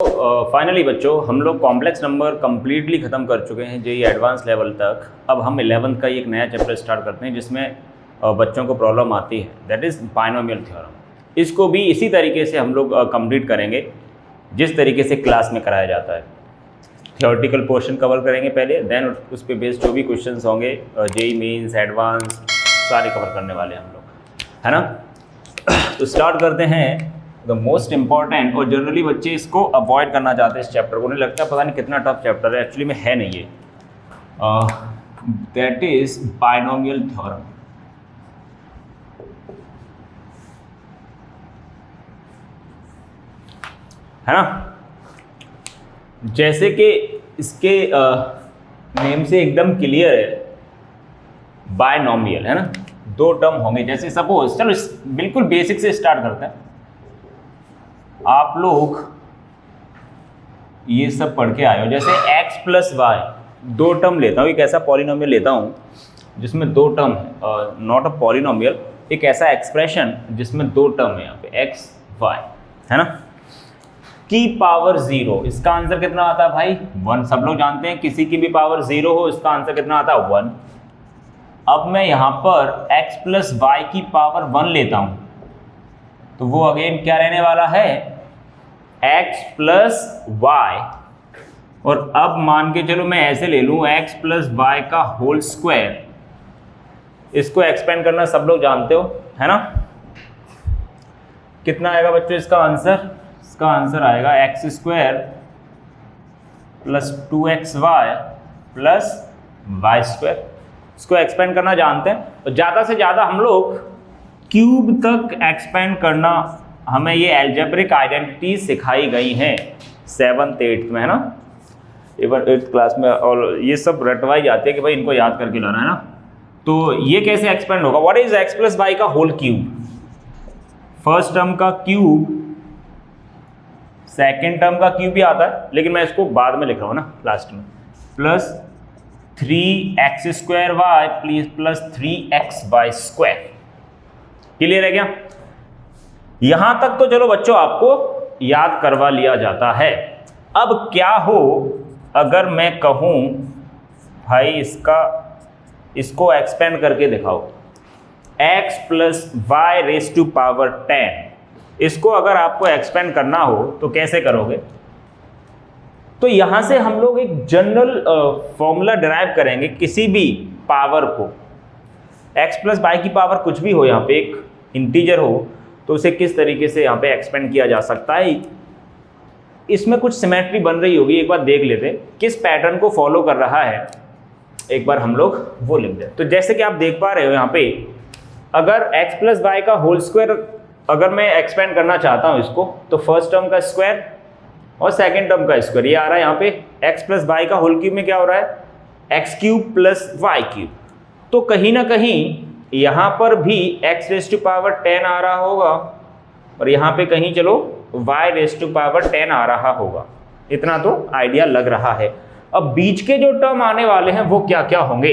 Finally बच्चों हम लोग कॉम्प्लेक्स नंबर कम्प्लीटली ख़त्म कर चुके हैं जेईई एडवांस लेवल तक। अब हम 11th का एक नया चैप्टर स्टार्ट करते हैं जिसमें बच्चों को प्रॉब्लम आती है, दैट इज़ बायनोमियल थ्योरम। इसको भी इसी तरीके से हम लोग कंप्लीट करेंगे जिस तरीके से क्लास में कराया जाता है। थियोरेटिकल पोर्शन कवर करेंगे पहले, देन उस पर बेस्ड जो भी क्वेश्चंस होंगे जेईई मेंस एडवांस सारे कवर करने वाले हम लोग, है ना। तो स्टार्ट करते हैं द मोस्ट इंपॉर्टेंट, और जनरली बच्चे इसको अवॉइड करना चाहते हैं इस चैप्टर को, उन्हें लगता है पता नहीं कितना टफ चैप्टर है, एक्चुअली में है नहीं ये। That is binomial theorem. है ना, जैसे कि इसके नेम से एकदम क्लियर है, बायनोमियल है ना, दो टर्म होंगे। जैसे सपोज, चलो बिल्कुल बेसिक से स्टार्ट करते हैं। आप लोग ये सब पढ़ के आए हो, जैसे x प्लस वाई दो टर्म लेता हूँ, एक ऐसा पॉलिनोमियल लेता हूँ जिसमें दो टर्म है, नॉट अ पॉलिनोमियल, एक ऐसा एक्सप्रेशन जिसमें दो टर्म है, यहाँ पे x y है ना, की पावर 0। इसका आंसर कितना आता है भाई? 1। सब लोग जानते हैं किसी की भी पावर 0 हो इसका आंसर कितना आता है? 1। अब मैं यहाँ पर x प्लस वाई की पावर 1 लेता हूँ तो वो अगेन क्या रहने वाला है? x plus y. और अब मान के चलो मैं ऐसे ले लूँ x प्लस वाई का होल स्क्वायर, इसको एक्सपेंड करना सब लोग जानते हो, है ना। कितना आएगा बच्चों इसका आंसर? इसका आंसर आएगा x square plus 2xy plus y square. इसको एक्सपेंड करना जानते हैं, और ज़्यादा से ज़्यादा हम लोग क्यूब तक एक्सपेंड करना, हमें ये एल्जेब्रिक आइडेंटिटी सिखाई गई हैं 7th 8th में, है ना। इवन 8th क्लास में, और ये सब रटवाई जाती है कि भाई इनको याद करके लाना है ना। तो ये कैसे एक्सपेंड होगा? What is x plus y का होल क्यूब? फर्स्ट टर्म का क्यूब, सेकेंड टर्म का क्यूब भी आता है, लेकिन मैं इसको बाद में लिख रहा हूँ ना, लास्ट में, plus 3x square y plus 3x y square. Clear है क्या? यहां तक तो चलो बच्चों आपको याद करवा लिया जाता है। अब क्या हो अगर मैं कहूं भाई इसको एक्सपेंड करके दिखाओ, x plus y raise to power 10। इसको अगर आपको एक्सपेंड करना हो तो कैसे करोगे? तो यहां से हम लोग एक जनरल फॉर्मूला डिराइव करेंगे किसी भी पावर को, x प्लस वाई की पावर कुछ भी हो, यहाँ पे एक इंटीजर हो तो उसे किस तरीके से यहाँ पे एक्सपेंड किया जा सकता है। इसमें कुछ सिमेट्री बन रही होगी, एक बार देख लेते हैं किस पैटर्न को फॉलो कर रहा है, एक बार हम लोग वो लिख दें। तो जैसे कि आप देख पा रहे हो यहाँ पे, अगर x प्लस वाई का होल स्क्वायर अगर मैं एक्सपेंड करना चाहता हूँ इसको, तो फर्स्ट टर्म का स्क्वायर और सेकेंड टर्म का स्क्वायर, ये आ रहा है यहाँ पे x प्लस वाई का होल क्यूब में क्या हो रहा है? x cube plus y cube. तो कहीं ना कहीं यहाँ पर भी x रेस टू पावर 10 आ रहा होगा, और यहाँ पे कहीं चलो y रेस टू पावर 10 आ रहा होगा। इतना तो आइडिया लग रहा है। अब बीच के जो टर्म आने वाले हैं वो क्या क्या होंगे?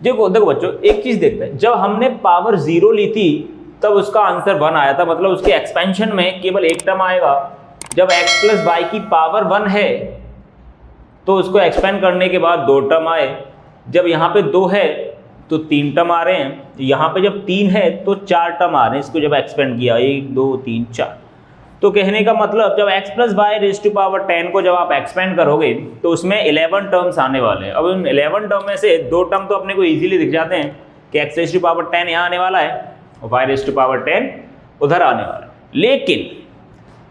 देखो बच्चों, एक चीज देखते हैं, जब हमने पावर 0 ली थी तब उसका आंसर 1 आया था, मतलब उसके एक्सपेंशन में केवल एक टर्म आएगा। जब x प्लस वाई की पावर 1 है तो उसको एक्सपेंड करने के बाद 2 टर्म आए। जब यहाँ पे 2 है तो 3 टर्म आ रहे हैं, यहाँ पे जब 3 है तो 4 टर्म आ रहे हैं। इसको जब एक्सपेंड किया 1 2 3 4, तो कहने का मतलब जब x plus y raise to power 10 को जब आप एक्सपेंड करोगे तो उसमें 11 टर्म्स आने वाले हैं। अब उन 11 टर्म में से 2 टर्म तो अपने को इजीली दिख जाते हैं कि x रेस टू पावर 10 यहाँ आने वाला है और y रेस टू पावर 10 उधर आने वाला है। लेकिन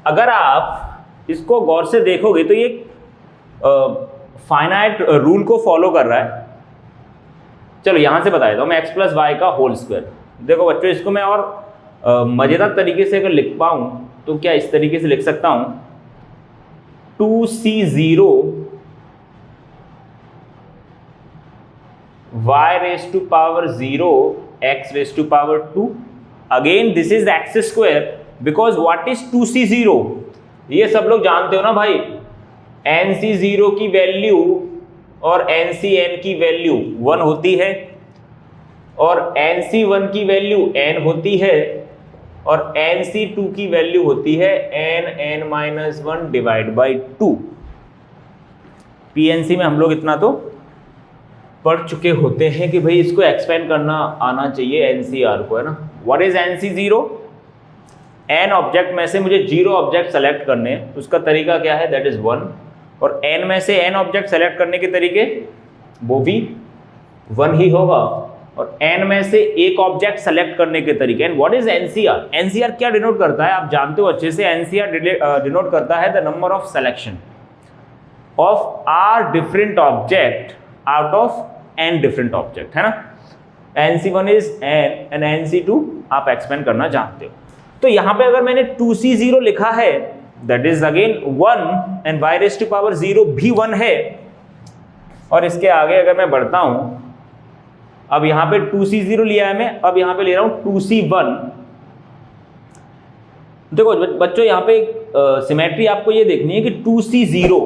अगर आप इसको गौर से देखोगे तो ये फाइनाइट रूल को फॉलो कर रहा है। चलो यहां से बता देता हूं मैं, x प्लस वाई का होल स्क्वायर। देखो बच्चों, इसको मैं और मजेदार तरीके से अगर लिख पाऊं तो क्या इस तरीके से लिख सकता हूं, 2c0 y raise to power 0 x raise to power 2। Again this is x square, because what is 2c0? ये सब लोग जानते हो ना भाई, nc0 की वैल्यू और ncn की वैल्यू 1 होती है, और nc1 की वैल्यू n होती है, और NC2 की वैल्यू होती है n(n-1) डिवाइड बाई 2। PNC में हम लोग इतना तो पढ़ चुके होते हैं कि भाई इसको एक्सपेंड करना आना चाहिए NCR को, है ना। What is NC0? n object में से मुझे 0 ऑब्जेक्ट सेलेक्ट करने हैं, उसका तरीका क्या है, दैट इज 1। और n में से n ऑब्जेक्ट सेलेक्ट करने के तरीके वो भी 1 ही होगा, और n में से एक ऑब्जेक्ट सेलेक्ट करने के तरीके। And what is NCR? NCR क्या डिनोट करता है, आप जानते हो अच्छे से। NCR डिनोट करता है the number of selection of r different object out of n different object, है ना। NC1 is n and NC2 आप एक्सपेंड करना जानते हो। तो यहां पे अगर मैंने 2C0 लिखा है, that is again 1 and y⁻0 भी 1 है। और इसके आगे अगर मैं बढ़ता हूं, अब यहां पे 2C0 लिया है मैं, अब यहां पे ले रहा हूं 2C1। देखो बच्चों, यहां पे सिमेट्री आपको ये देखनी है कि 2C0,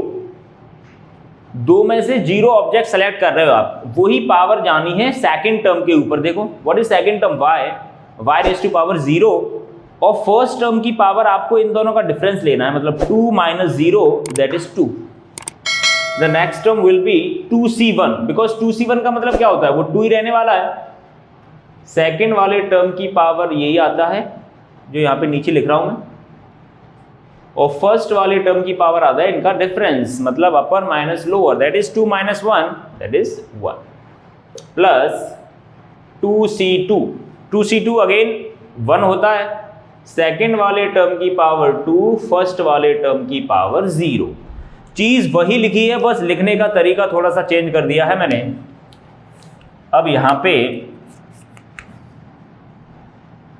दो में से 0 ऑब्जेक्ट सेलेक्ट कर रहे हो आप, वही पावर जानी है सेकंड टर्म के ऊपर। देखो what is second term, y⁻0, और फर्स्ट टर्म की पावर आपको इन दोनों का डिफरेंस लेना है, मतलब 2 - 0 that is 2। The next term will be 2C1, because 2C1 का मतलब क्या होता है, वो 2 ही रहने वाला है। सेकंड वाले टर्म की पावर यही आता है जो यहाँ पे नीचे लिख रहा हूं मैं, और फर्स्ट वाले टर्म की पावर आता है इनका डिफरेंस, मतलब अपर minus lower, that is 2 - 1 that is 1, plus 2C2। 2C2 again 1 होता है, सेकेंड वाले टर्म की पावर 2, फर्स्ट वाले टर्म की पावर 0। चीज वही लिखी है, बस लिखने का तरीका थोड़ा सा चेंज कर दिया है मैंने। अब यहां पे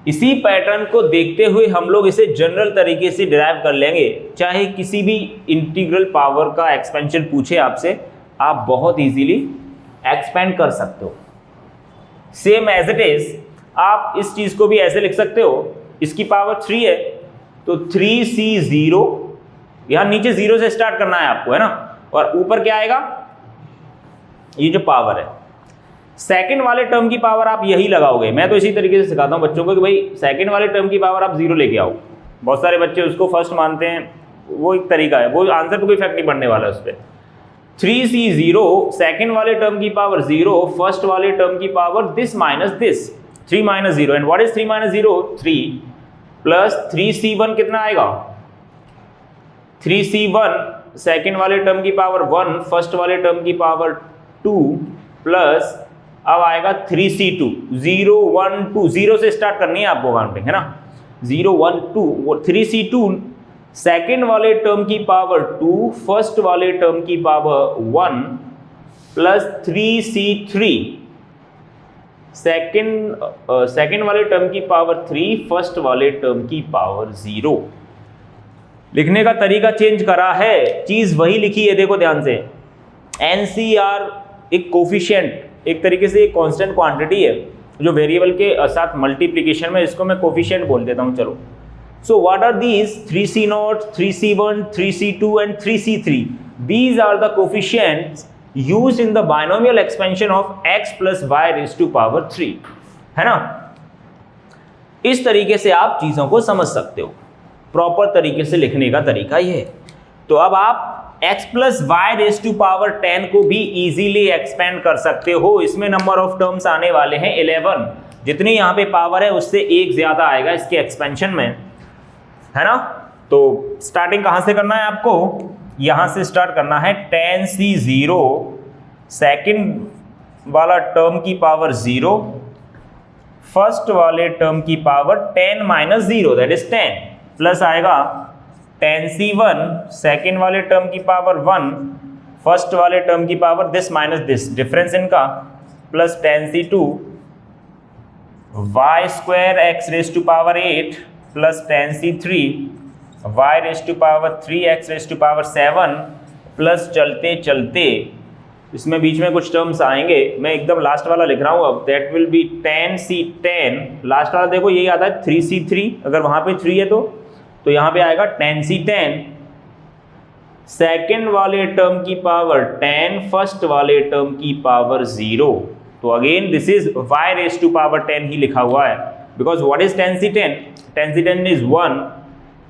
इसी पैटर्न को देखते हुए हम लोग इसे जनरल तरीके से डिराइव कर लेंगे। चाहे किसी भी इंटीग्रल पावर का एक्सपेंशन पूछे आपसे, आप बहुत इजीली एक्सपेंड कर सकते हो। सेम एज इट इज आप इस चीज को भी ऐसे लिख सकते हो, इसकी पावर 3 है तो 3C0, यहां नीचे 0 से स्टार्ट करना है आपको, है ना, और ऊपर क्या आएगा, ये जो पावर है सेकंड वाले टर्म की पावर आप यही लगाओगे। मैं तो इसी तरीके से सिखाता हूं बच्चों को कि भाई सेकंड वाले टर्म की पावर आप 0 लेके आओ। बहुत सारे बच्चे उसको फर्स्ट मानते हैं, वो एक तरीका है, वो आंसर पे कोई इफेक्ट नहीं पड़ने वाला है उस पर। 3C0 सेकंड वाले टर्म की पावर 0, फर्स्ट वाले टर्म की power this minus this, 3 - 0। And what is 3 - 0? 3 plus 3C1 कितना आएगा, 3C1 सेकंड वाले टर्म की पावर 1, फर्स्ट वाले टर्म की पावर 2, प्लस अब आएगा 3C2, 0 1 2, 0 से स्टार्ट करनी है आपको काउंटिंग, है ना, 0 1 2, 3C2 सेकंड वाले टर्म की पावर 2, फर्स्ट वाले टर्म की पावर 1, प्लस 3C3 सेकंड वाले टर्म की पावर 3, फर्स्ट वाले टर्म की पावर 0। लिखने का तरीका चेंज करा है, चीज वही लिखी है। देखो ध्यान से, NCR एक कोफिशिएंट, एक तरीके से एक कांस्टेंट क्वांटिटी है जो वेरिएबल के साथ मल्टीप्लिकेशन में, इसको मैं कोफिशिएंट बोल देता हूं। चलो, so what are these? 3C0, 3C1, 3C2 and 3C3। These are the coefficients used in the binomial expansion of x plus y raised to power 3, है ना। इस तरीके से आप चीजों को समझ सकते हो, प्रॉपर तरीके से लिखने का तरीका ये है। तो अब आप x plus y raised to power 10 को भी इजीली एक्सपेंड कर सकते हो। इसमें नंबर ऑफ टर्म्स आने वाले हैं 11, जितनी यहाँ पे पावर है उससे एक ज्यादा आएगा इसके एक्सपेंशन में, है ना। तो स्टार्टिंग कहां से करना है आपको, यहां से स्टार्ट करना है 10C0 सेकंड वाला टर्म की पावर 0, फर्स्ट वाले टर्म की पावर 10 - 0 दैट इज 10, प्लस आएगा 10C1 सेकंड वाले टर्म की पावर 1, फर्स्ट वाले टर्म की power this minus this, difference इनका, plus 10C2 y² x raised to power 8 plus 10C3 y raised to power 3 x raised to power 7, plus चलते चलते इसमें बीच में कुछ टर्म्स आएंगे, मैं एकदम लास्ट वाला लिख रहा हूं अब, that will be 10C10, last वाला देखो यही आता है 3C3, अगर वहां पे 3 है तो यहां पे आएगा 10C10 सेकेंड वाले टर्म की पावर 10, फर्स्ट वाले टर्म की पावर 0। तो again this is y raised to power 10 ही लिखा हुआ है, because what is tan c tan? Tan c tan is 1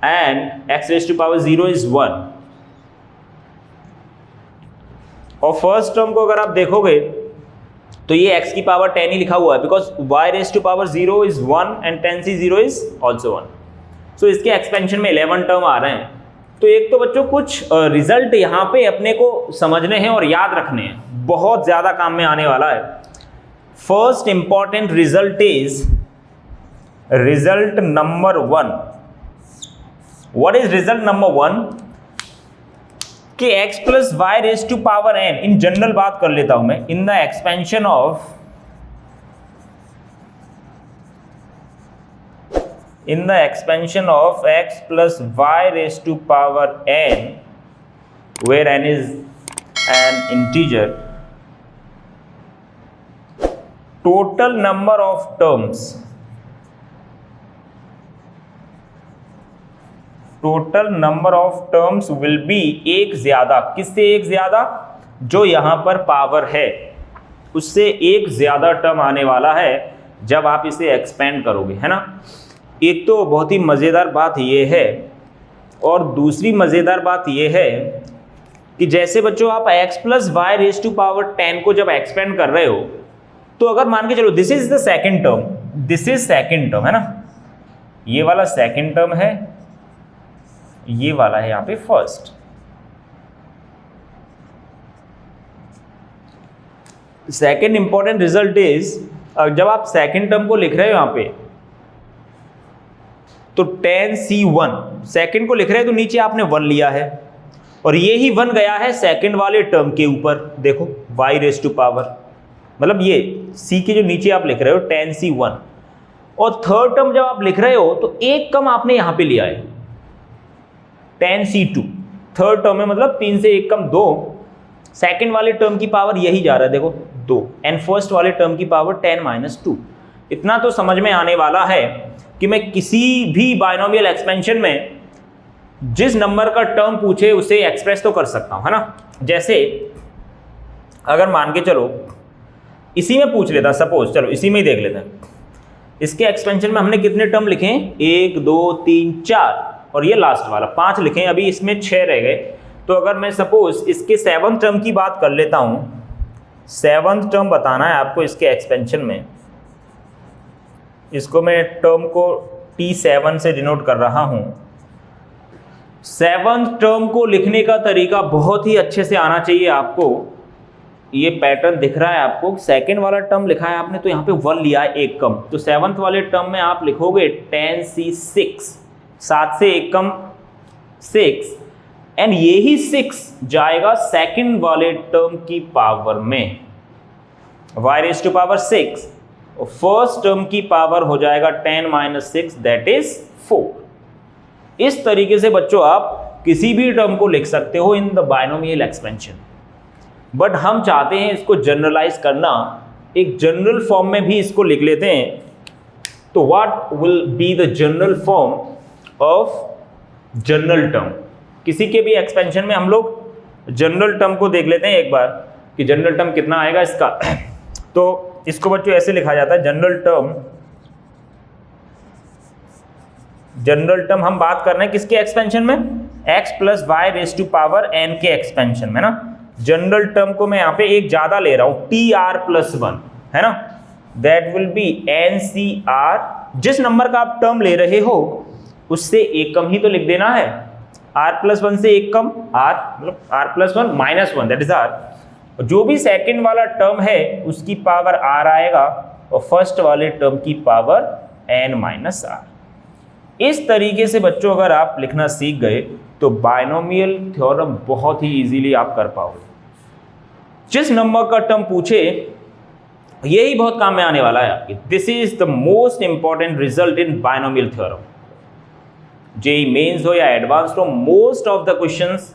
and x raised to power 0 is 1. और फर्स्ट टर्म को अगर आप देखोगे तो ये x की पावर 10 ही लिखा हुआ है, because y raised to power 0 is 1 and tan c 0 is also 1. सो इसके एक्सपेंशन में 11 टर्म आ रहे हैं. तो एक तो बच्चों कुछ रिजल्ट यहाँ पे अपने को समझने हैं और याद रखने हैं, बहुत ज़्यादा काम में आने वाला है. First important result is result number 1. What is result number 1? कि x plus y raise to power n, in general बात कर लेता हूं मैं, in the expansion of x plus y raised to power n, where n is an integer, total number of terms will be एक ज्यादा. किससे एक ज्यादा? जो यहां पर पावर है उससे एक ज्यादा टर्म आने वाला है जब आप इसे एक्सपेंड करोगे, है ना. एक तो बहुत ही मज़ेदार बात ये है, और दूसरी मज़ेदार बात ये है कि जैसे बच्चों आप x plus y raise to power 10 को जब एक्सपेंड कर रहे हो, तो अगर मान के चलो this is the second term, this is second term, है ना, ये वाला सेकेंड टर्म है, ये वाला है यहाँ पे first. Second important result is, जब आप सेकेंड टर्म को लिख रहे हो यहाँ पे, तो tan c1 सेकंड को लिख रहे हैं तो नीचे आपने 1 लिया है, और ये ही 1 गया है सेकंड वाले टर्म के ऊपर. देखो y रेज टू पावर, मतलब ये c के जो नीचे आप लिख रहे हो tan c1, और थर्ड टर्म जब आप लिख रहे हो तो एक कम आपने यहां पे लिया है tan c2. थर्ड टर्म में मतलब 3 से 1 कम 2, सेकंड वाले टर्म की पावर यही जा रहा है, देखो 2, एंड फर्स्ट वाले टर्म की पावर 10 - 2. इतना तो समझ में आने वाला है कि मैं किसी भी बाइनोमियल एक्सपेंशन में जिस नंबर का टर्म पूछे उसे एक्सप्रेस तो कर सकता हूं, है ना. जैसे अगर मान के चलो इसी में पूछ लेता, सपोज चलो इसी में ही देख लेते हैं. इसके एक्सपेंशन में हमने कितने टर्म लिखे हैं? 1 2 3 4, और ये लास्ट वाला 5 लिखे हैं. अभी इसमें 6 रह गए. तो अगर मैं सपोज इसके 7th टर्म की बात कर लेता हूं, 7th टर्म बताना है आपको इसके एक्सपेंशन में, इसको मैं टर्म को T7 से डिनोट कर रहा हूं. 7th टर्म को लिखने का तरीका बहुत ही अच्छे से आना चाहिए आपको. ये पैटर्न दिख रहा है आपको, सेकंड वाला टर्म लिखा है आपने तो यहाँ पे 1 लिया है, एक कम, तो 7th वाले टर्म में आप लिखोगे tan c6, 7 से 1 कम 6, एंड यही 6 जाएगा सेकंड वाले टर्म की पावर में, y raise to power 6, first term की पावर हो जाएगा 10 - 6, दैट इज 4. इस तरीके से बच्चों आप किसी भी टर्म को लिख सकते हो in the binomial expansion. But हम चाहते हैं इसको जनरलाइज करना, एक जनरल फॉर्म में भी इसको लिख लेते हैं. तो what will be the general form of general term? किसी के भी एक्सपेंशन में हम लोग जनरल टर्म को देख लेते हैं एक बार कि जनरल टर्म कितना आएगा इसका. तो इसको बच्चों ऐसे लिखा जाता है जनरल टर्म हम बात कर रहे हैं किसके एक्सपेंशन में? x plus y raise to power n के एक्सपेंशन में ना. जनरल टर्म को मैं यहाँ पे एक ज्यादा ले रहा हूं, tr+1, है ना, दैट विल बी ncr. जिस नंबर का आप टर्म ले रहे हो उससे एक कम ही तो लिख देना है. r+1 से एक कम, r मतलब r+1 - 1, दैट इज r. जो भी सेकंड वाला टर्म है उसकी पावर r आएगा, और फर्स्ट वाले टर्म की पावर n - r. इस तरीके से बच्चों अगर आप लिखना सीख गए तो बाइनोमियल थ्योरम बहुत ही इजीली आप कर पाओगे. जिस नंबर का टर्म पूछे यही बहुत काम में आने वाला है आपके. This is the most important result in binomial theorem. JEE mains हो या एडवांस्ड हो, मोस्ट ऑफ द क्वेश्चंस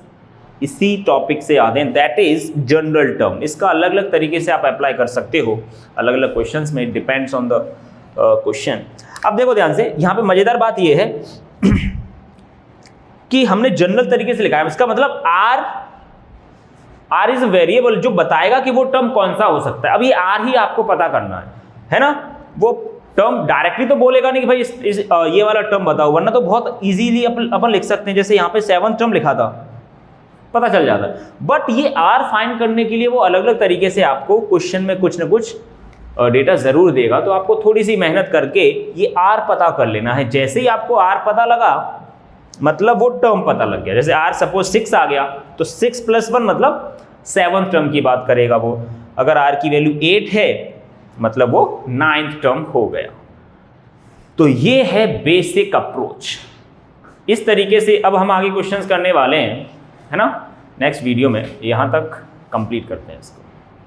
इसी टॉपिक से आते हैं, दैट इज जनरल टर्म. इसका अलग अलग तरीके से आप अप्लाई कर सकते हो अलग अलग क्वेश्चंस में, डिपेंड्स ऑन द क्वेश्चन. अब देखो ध्यान से, यहाँ पे मजेदार बात ये है कि हमने जनरल तरीके से लिखा है. इसका मतलब r इज अ वेरिएबल जो बताएगा कि वो टर्म कौन सा हो सकता है. अभी r ही आपको पता करना है ना. वो टर्म डायरेक्टली तो बोलेगा नहीं कि भाई ये वाला टर्म बताओ, वरना तो बहुत इजीली अपन लिख सकते हैं, जैसे यहाँ पे 7th टर्म लिखा था, पता चल जाता है। बट ये आर फाइंड करने के लिए वो अलग अलग तरीके से आपको क्वेश्चन में कुछ ना कुछ डेटा जरूर देगा, तो आपको थोड़ी सी मेहनत करके ये आर पता कर लेना है। जैसे ही आपको आर पता लगा मतलब वो टर्म पता लग गया। जैसे आर सपोज 6 आ गया तो 6 + 1 मतलब 7th टर्म की बात करेगा वो। अगर आर की वैल्यू 8 है मतलब वो 9th टर्म हो गया। तो ये है बेसिक अप्रोच। इस तरीके से अब हम आगे क्वेश्चंस करने वाले हैं, है ना, नेक्स्ट वीडियो में। यहाँ तक कंप्लीट करते हैं इसको।